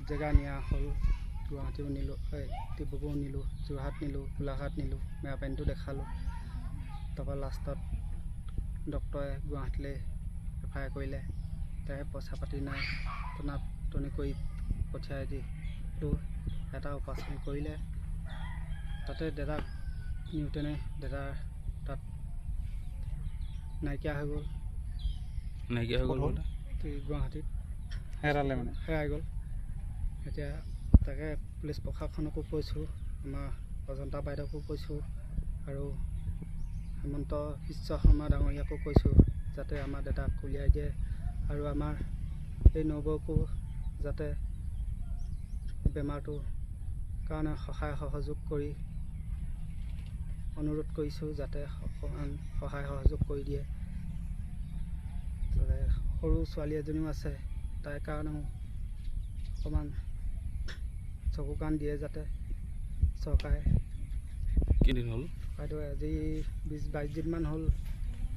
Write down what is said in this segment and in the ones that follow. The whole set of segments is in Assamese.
জেগা নিয়া হ'ল। গুৱাহাটীও নিলোঁ, ডিব্ৰুগড় নিলোঁ, যোৰহাট নিলোঁ, গোলাঘাট নিলোঁ, মেৰাপানীটো দেখালোঁ। তাৰপৰা লাষ্টত ডক্তৰে গুৱাহাটীলৈ ৰেফাৰ কৰিলে। তাই পইচা পাতি নাই, টনাটনি কৰি পঠিয়াই দিলোঁ। এটা অপাৰেশ্যন কৰিলে। তাতে দাদাক নিওঁতেনে দাদাৰ তাত নাইকিয়া হৈ গ'ল গুৱাহাটীত হেৰাই গ'ল। এতিয়া তাকে পুলিচ প্ৰশাসনকো কৈছোঁ, আমাৰ অজন্তা বাইদেউকো কৈছোঁ আৰু হেমন্ত বিশ্ব শৰ্মা ডাঙৰীয়াকো কৈছোঁ যাতে আমাৰ দাদাক উলিয়াই দিয়ে আৰু আমাৰ এই নবৌকো যাতে বেমাৰটোৰ কাৰণে সহায় সহযোগ কৰি অনুৰোধ কৰিছোঁ যাতে সহায় সহযোগ কৰি দিয়ে। সৰু ছোৱালী এজনীও আছে, তাইৰ কাৰণেও অকণমান চকু কাণ দিয়ে যাতে চৰকাৰে। কেইদিন হ'ল? বাইদেউ আজি 20-22 দিনমান হ'ল।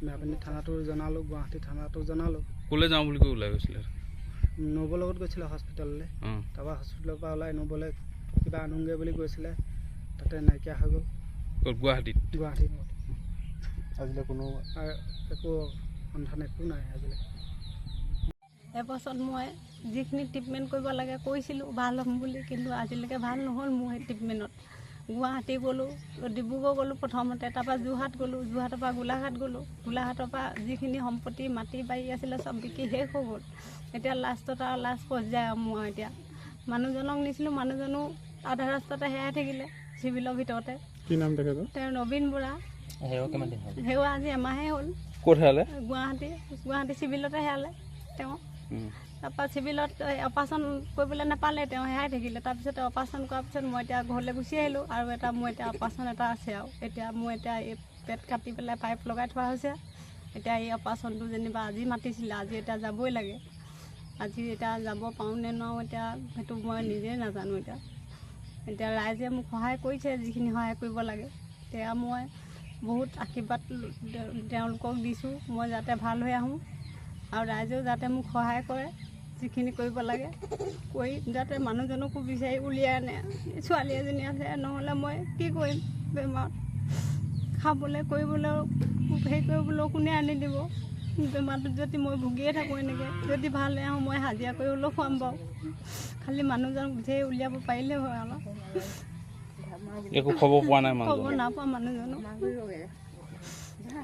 মেৰাপানী থানাটো জনালোঁ, গুৱাহাটী থানাটো জনালোঁ। ক'লৈ যাওঁ বুলি কৈ ওলাই গৈছিলে? নবৌৰ লগত গৈছিলে হস্পিটেললৈ। তাৰপৰা হস্পিটেলৰ পৰা ওলাই নবৌলৈ কিবা আনোগৈ বুলি গৈছিলে, তাতে নাইকিয়া হৈ গ'ল। গুৱাহাটীত আজিলৈ কোনো একো সন্ধান একো নাই আজিলৈ। এবছৰত মই যিখিনি ট্ৰিটমেণ্ট কৰিব লাগে কৰিছিলোঁ ভাল হ'ম বুলি, কিন্তু আজিলৈকে ভাল নহ'ল মোৰ সেই ট্ৰিটমেণ্টত। গুৱাহাটী গ'লোঁ, ডিব্ৰুগড় গ'লোঁ প্ৰথমতে, তাৰপৰা যোৰহাট গ'লোঁ, যোৰহাটৰ পৰা গোলাঘাট গ'লোঁ, গোলাঘাটৰ পৰা যিখিনি সম্পত্তি মাটি বাৰী আছিলে চব বিকি শেষ হৈ গ'ল। এতিয়া লাষ্টত আৰু লাষ্ট পৰ্যায় মোৰ এতিয়া মানুহজনক নিছিলোঁ, মানুহজনো আধা ৰাস্তাতে হেৰাই থাকিলে চিভিলৰ ভিতৰতে। কি নাম তেখেতৰ? তেওঁ নবীন বৰা। সেৱা আজি এমাহে হ'ল। ক'ত হেৰালে? গুৱাহাটী চিভিলতে হেৰালে তেওঁ। তাৰপৰা চিভিলত অপাৰেশ্যন কৰিবলৈ নাপালে, তেওঁ হেৰাই থাকিলে। তাৰপিছতে অপাৰেশ্যন কৰাৰ পিছত মই এতিয়া ঘৰলৈ গুচি আহিলোঁ আৰু মোৰ এতিয়া অপাৰেশ্যন এটা আছে আৰু এতিয়া মোৰ এই পেট কাটি পেলাই পাইপ লগাই থোৱা হৈছে। এতিয়া এই অপাৰেশ্যনটো যেনিবা আজি মাতিছিলে, আজি এতিয়া যাবই লাগে। আজি এতিয়া যাব পাৰোঁ নে নোৱাৰোঁ এতিয়া সেইটো মই নিজে নাজানো। এতিয়া ৰাইজে মোক সহায় কৰিছে যিখিনি সহায় কৰিব লাগে। এতিয়া মই বহুত আশীৰ্বাদ তেওঁলোকক দিছোঁ মই যাতে ভাল হৈ আহোঁ আৰু ৰাইজেও যাতে মোক সহায় কৰে, যিখিনি কৰিব লাগে কৰি যাতে মানুহজনকো বিচাৰি উলিয়াই আনে। ছোৱালী এজনী আছে, নহ'লে মই কি কৰিম? বেমাৰত খাবলৈ কৰিবলৈও হেৰি কৰিবলৈও কোনে আনি দিব? বেমাৰটোত যদি মই ভুগিয়ে থাকোঁ এনেকৈ, যদি ভাল হৈ আহোঁ মই হাজিৰা কৰি হ'লেও খুৱাম বাৰু। খালি মানুহজনক বিচাৰি উলিয়াব পাৰিলে হয়। অলপ একো খবৰ পোৱা নাই? খবৰ নাপাওঁ মানুহজনক।